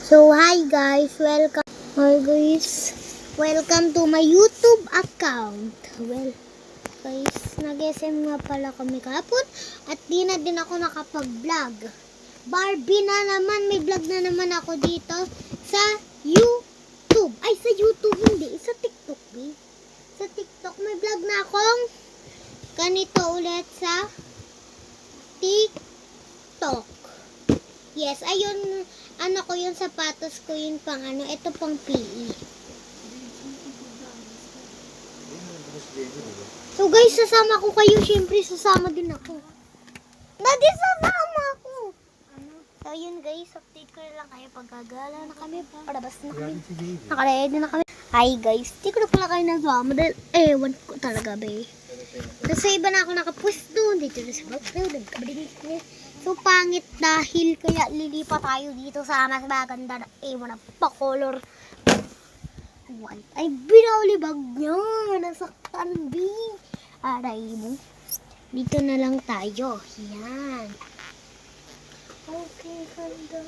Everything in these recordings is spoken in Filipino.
So hi guys, welcome to my YouTube account. Well, guys, nag-SM nga pala kami kahapon at di na din ako nakapag-vlog. Barbie na naman, may vlog na naman ako dito sa YouTube. Ay, sa YouTube hindi, sa TikTok, babe. Sa TikTok may vlog na akong ganito ulit sa TikTok. Yes, ayun, ano ko yung sapatos ko yun pang ano, ito pang PE. So guys, sasama ko kayo, syempre sasama din ako. Daddy, sasama ako. So yun guys, update ko na lang kayo pagkagala na kami, palabas na kami. Nakaready na kami. Hi guys, di ko na pala kayo nasama dahil ewan ko talaga ba. Kasi iba na ako nakapwesto, dito na sa background, so pangit dahil kaya lilipat tayo dito sa mas maganda na ewan na pa-color white. Ay, binaulibag niya, nasaktan B. Aray mo. Dito na lang tayo. Yan. Okay, ganda.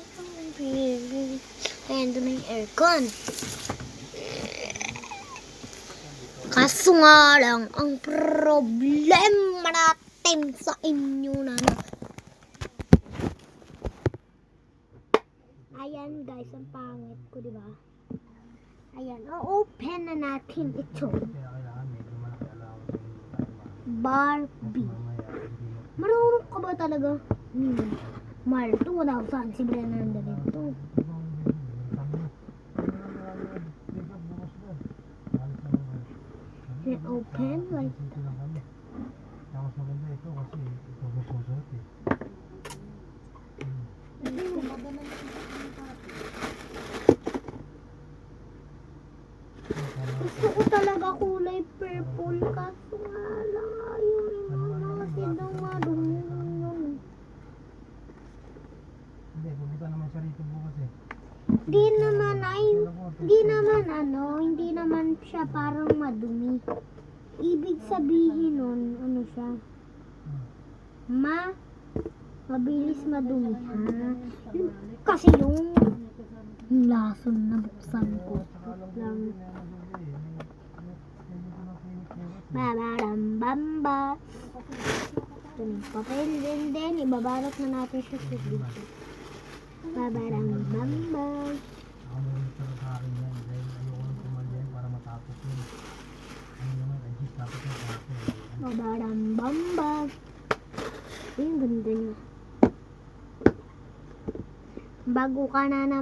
Ayan, doon na yung aircon. Kaso nga lang, ang problema natin sa inyo na ayan guys, ang pangit ko, diba? Ayan, open na natin ito. Barbie. Marunong ka ba talaga? Mahal ito, 1,000. Sibre na nanda dito. Open like that. Tapos maganda ito kasi ito gusto eh. Gusto ko talaga kulay purple kaso nga lang ayaw na kasi daw madumi yun. Hindi, pupunta naman siya rito bukas eh. Hindi naman siya parang madumi. Ibig sabihin nun, ano siya? Mabilis madumi. Kasi yung lason na buksan ko. Lang. Babarambamba. Ito na yung papel din. Ibabalot na natin siya sa dito. Babarambamba. Ako naman ito sa akin yan dahil ayoko nang pumalyan para matapos yun. Ano naman, adjust tapos yung tapos. Babarambamba. Yung ganda niya. Bago ka na naman.